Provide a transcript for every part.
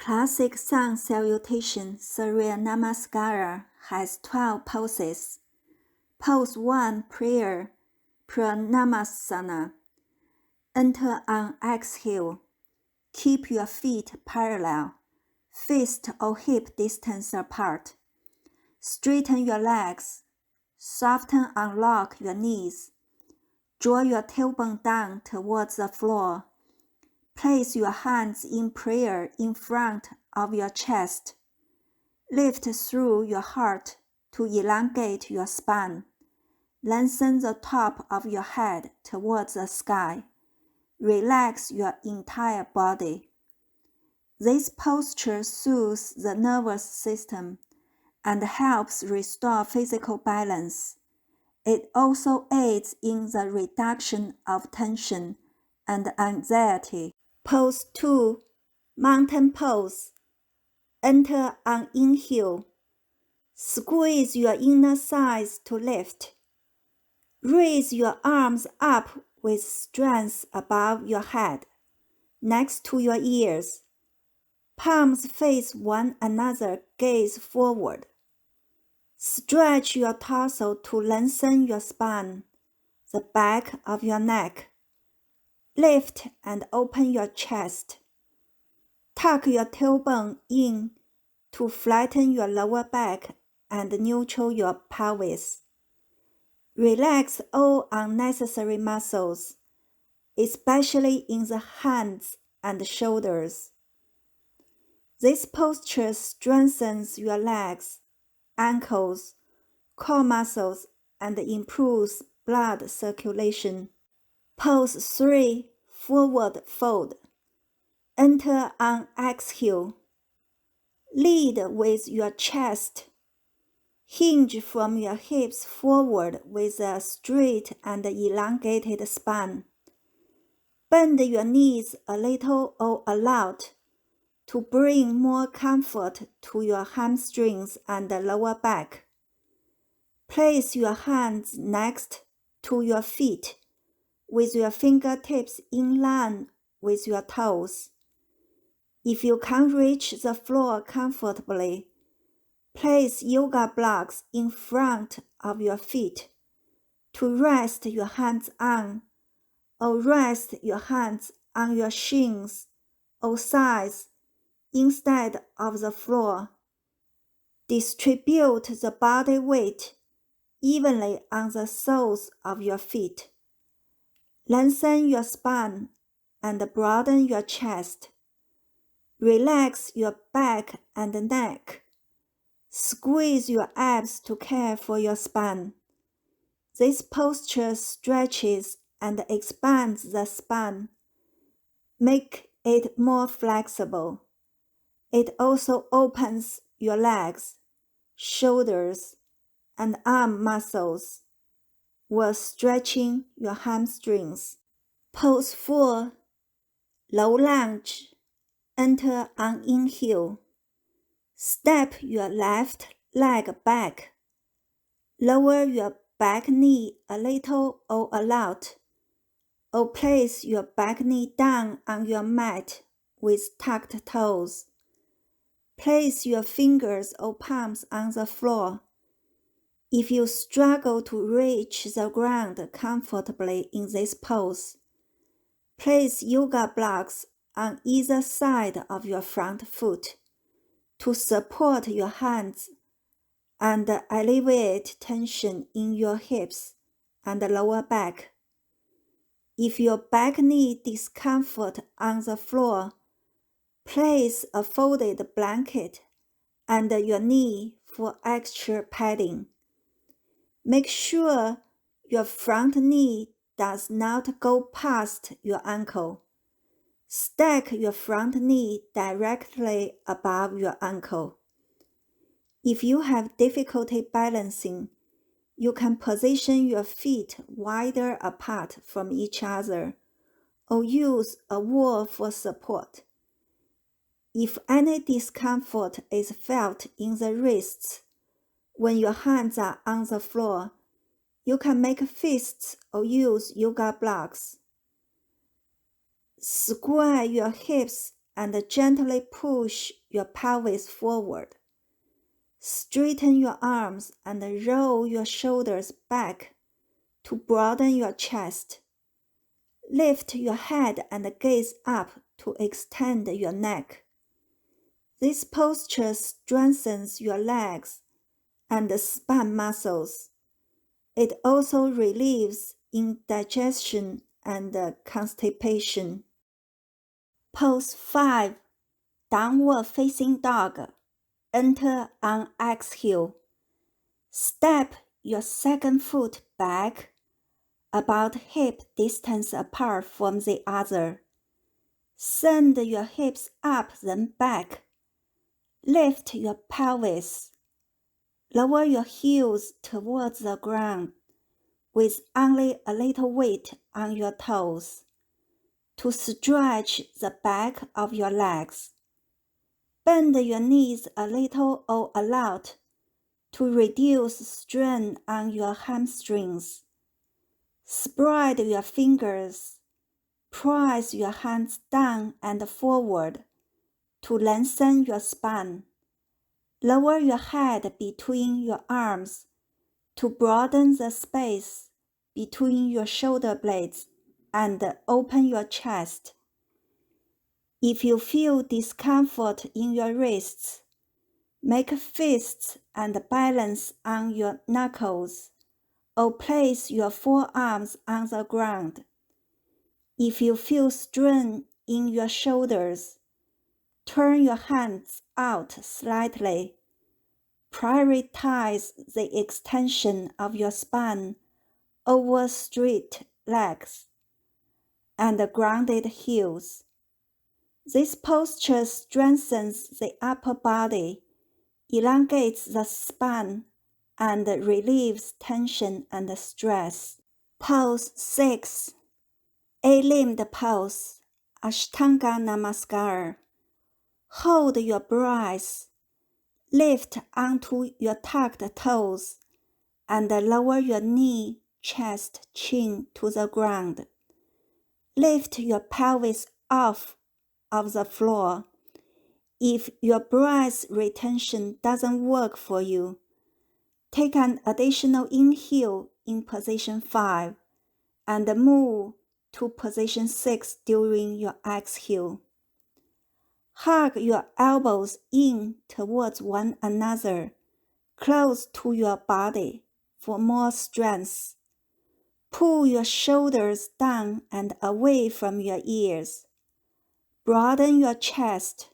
Classic sun salutation Surya Namaskara has 12 poses. Pose 1 Prayer Pranamasana. Enter on exhale. Keep your feet parallel, fist or hip distance apart. Straighten your legs. Soften and lock your knees. Draw your tailbone down towards the floor. Place your hands in prayer in front of your chest. Lift through your heart to elongate your spine. Lengthen the top of your head towards the sky. Relax your entire body. This posture soothes the nervous system and helps restore physical balance. It also aids in the reduction of tension and anxiety. Pose 2, Mountain Pose. Enter on inhale. Squeeze your inner thighs to lift. Raise your arms up with strength above your head, next to your ears. Palms face one another, gaze forward. Stretch your torso to lengthen your spine, the back of your neck. Lift and open your chest. Tuck your tailbone in to flatten your lower back and neutral your pelvis. Relax all unnecessary muscles, especially in the hands and shoulders. This posture strengthens your legs, ankles, core muscles, and improves blood circulation. Pose 3, Forward Fold. Enter on exhale. Lead with your chest. Hinge from your hips forward with a straight and elongated spine. Bend your knees a little or a lot to bring more comfort to your hamstrings and lower back. Place your hands next to your feet with your fingertips in line with your toes. If you can't reach the floor comfortably, place yoga blocks in front of your feet to rest your hands on, or rest your hands on your shins or thighs instead of the floor. Distribute the body weight evenly on the soles of your feet. Lengthen your spine and broaden your chest. Relax your back and neck. Squeeze your abs to care for your spine. This posture stretches and expands the spine. Make it more flexible. It also opens your legs, shoulders, and arm muscles while stretching your hamstrings. Pose 4, Low Lunge. Enter on inhale. Step your left leg back. Lower your back knee a little or a lot, or place your back knee down on your mat with tucked toes. Place your fingers or palms on the floor. If you struggle to reach the ground comfortably in this pose, place yoga blocks on either side of your front foot to support your hands and alleviate tension in your hips and lower back. If your back knee discomfort on the floor, place a folded blanket under your knee for extra padding. Make sure your front knee does not go past your ankle. Stack your front knee directly above your ankle. If you have difficulty balancing, you can position your feet wider apart from each other or use a wall for support. If any discomfort is felt in the wrists when your hands are on the floor, you can make fists or use yoga blocks. Square your hips and gently push your pelvis forward. Straighten your arms and roll your shoulders back to broaden your chest. Lift your head and gaze up to extend your neck. This posture strengthens your legs and spine muscles. It also relieves indigestion and constipation. Pose 5. Downward facing dog. Enter on exhale. Step your second foot back, about hip distance apart from the other. Send your hips up then back. Lift your pelvis. Lower your heels towards the ground with only a little weight on your toes to stretch the back of your legs. Bend your knees a little or a lot to reduce strain on your hamstrings. Spread your fingers. Press your hands down and forward to lengthen your spine. Lower your head between your arms to broaden the space between your shoulder blades and open your chest. If you feel discomfort in your wrists, make fists and balance on your knuckles, or place your forearms on the ground. If you feel strain in your shoulders, turn your hands out slightly. Prioritize the extension of your spine over straight legs and grounded heels. This posture strengthens the upper body, elongates the spine, and relieves tension and stress. Pose 6. A-limbed pose, Ashtanga Namaskara. Hold your breath. Lift onto your tucked toes and lower your knee, chest, chin to the ground. Lift your pelvis off of the floor. If your breath retention doesn't work for you, take an additional inhale in position 5 and move to position 6 during your exhale. Hug your elbows in towards one another, close to your body for more strength. Pull your shoulders down and away from your ears. Broaden your chest.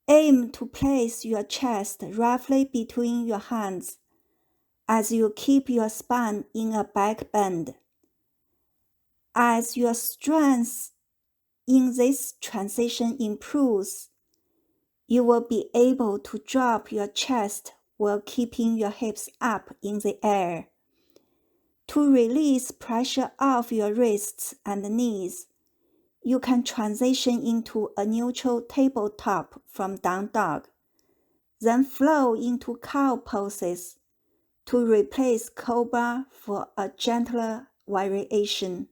Aim to place your chest roughly between your hands as you keep your spine in a back bend. As your strength in this transition improves, you will be able to drop your chest while keeping your hips up in the air. To release pressure off your wrists and knees, you can transition into a neutral tabletop from down dog, then flow into cow poses to replace cobra for a gentler variation.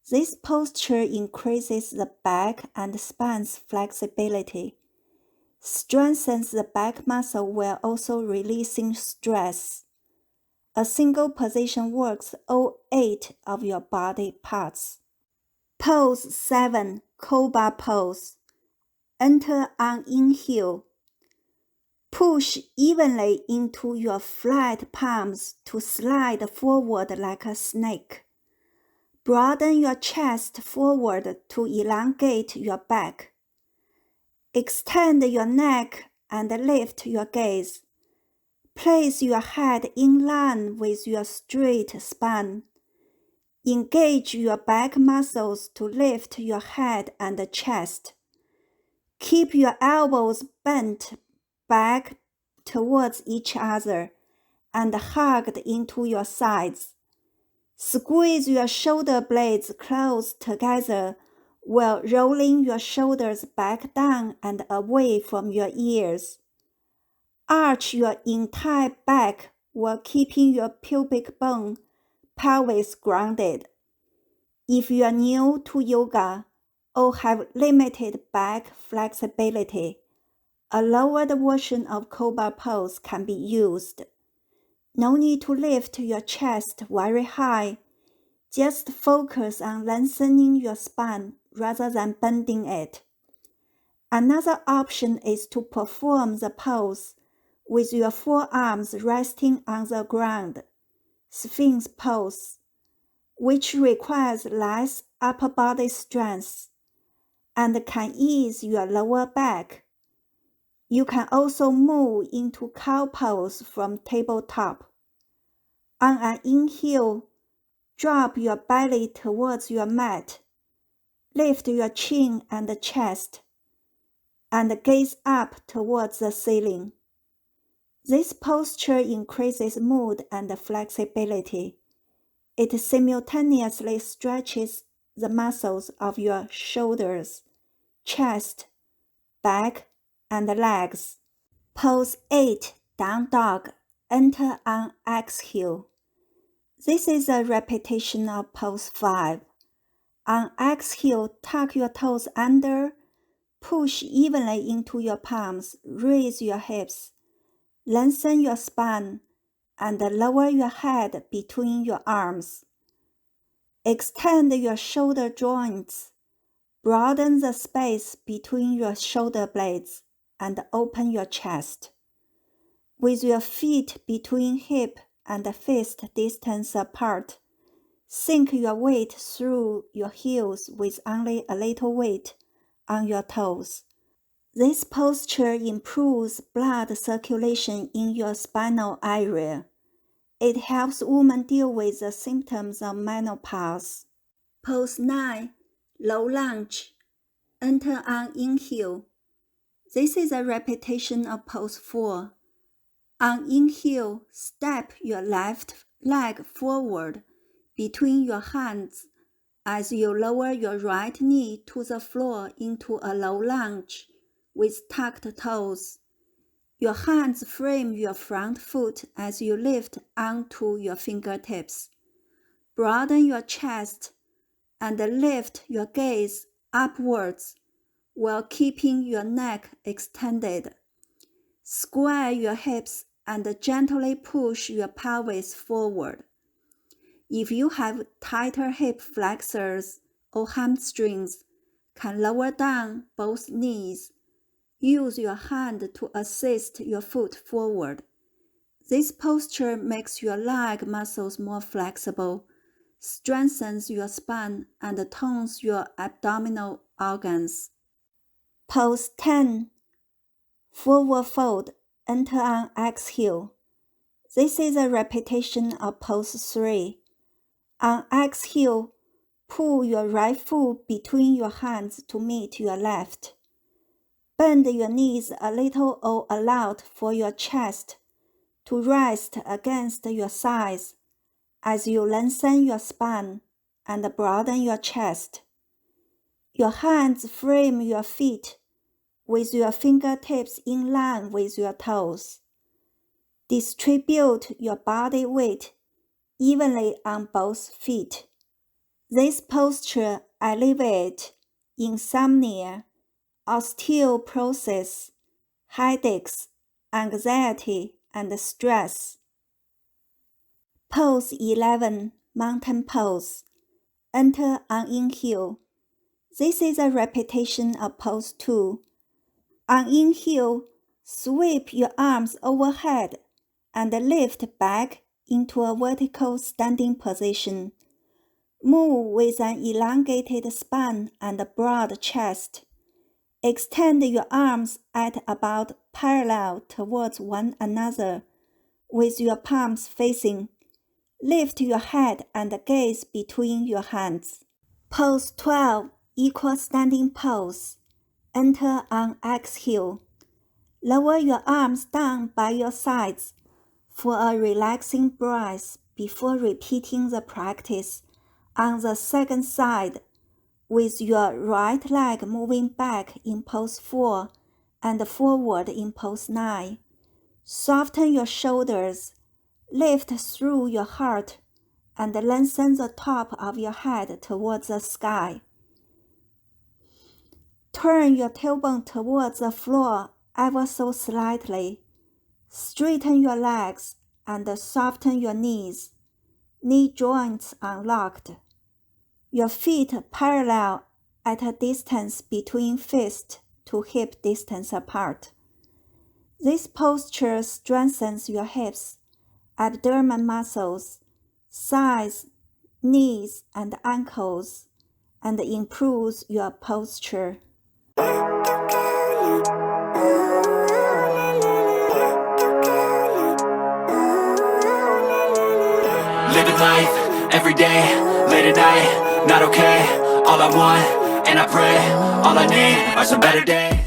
This posture increases the back and spine's flexibility, strengthens the back muscle while also releasing stress. A single position works all 8 of your body parts. Pose 7, Cobra pose. Enter on inhale. Push evenly into your flat palms to slide forward like a snake. Broaden your chest forward to elongate your back. Extend your neck and lift your gaze. Place your head in line with your straight spine. Engage your back muscles to lift your head and chest. Keep your elbows bent back towards each other and hugged into your sides. Squeeze your shoulder blades close together while rolling your shoulders back down and away from your ears. Arch your entire back while keeping your pubic bone, pelvis grounded. If you are new to yoga, or have limited back flexibility, a lowered version of Cobra pose can be used. No need to lift your chest very high. Just focus on lengthening your spine rather than bending it. Another option is to perform the pose with your forearms resting on the ground, Sphinx pose, which requires less upper body strength and can ease your lower back. You can also move into cow pose from tabletop. On an inhale, drop your belly towards your mat, lift your chin and chest, and gaze up towards the ceiling. This posture increases mood and flexibility. It simultaneously stretches the muscles of your shoulders, chest, back, and legs. Pose 8, Down Dog. Enter on exhale. This is a repetition of pose 5. On exhale, tuck your toes under, push evenly into your palms, raise your hips, lengthen your spine, and lower your head between your arms. Extend your shoulder joints, broaden the space between your shoulder blades, and open your chest. With your feet between hip and fist distance apart, sink your weight through your heels with only a little weight on your toes. This posture improves blood circulation in your spinal area. It helps women deal with the symptoms of menopause. Pose 9, Low Lunge. Enter on inhale. This is a repetition of pose 4. On inhale, step your left leg forward between your hands as you lower your right knee to the floor into a low lunge with tucked toes. Your hands frame your front foot as you lift onto your fingertips. Broaden your chest and lift your gaze upwards while keeping your neck extended. Square your hips and gently push your pelvis forward. If you have tighter hip flexors or hamstrings, can lower down both knees. Use your hand to assist your foot forward. This posture makes your leg muscles more flexible, strengthens your spine, and tones your abdominal organs. Pose 10, Forward Fold. Enter on exhale. This is a repetition of pose 3. On exhale, pull your right foot between your hands to meet your left. Bend your knees a little or a lot for your chest to rest against your sides as you lengthen your spine and broaden your chest. Your hands frame your feet with your fingertips in line with your toes. Distribute your body weight evenly on both feet. This posture alleviates insomnia, osteoporosis, headaches, anxiety, and stress. Pose 11, Mountain Pose. Enter on inhale. This is a repetition of pose 2. On inhale, sweep your arms overhead and lift back into a vertical standing position. Move with an elongated spine and a broad chest. Extend your arms at about parallel towards one another, with your palms facing. Lift your head and gaze between your hands. Pose 12, Equal Standing Pose. Enter on exhale. Lower your arms down by your sides for a relaxing breath before repeating the practice on the second side, with your right leg moving back in pose 4 and forward in pose 9. Soften your shoulders, lift through your heart, and lengthen the top of your head towards the sky. Turn your tailbone towards the floor ever so slightly. Straighten your legs and soften your knees. Knee joints unlocked. Your feet parallel at a distance between fist to hip distance apart. This posture strengthens your hips, abdomen muscles, thighs, knees, and ankles, and improves your posture. Living life, every day, late at night, not okay. All I want, and I pray, all I need are some better days.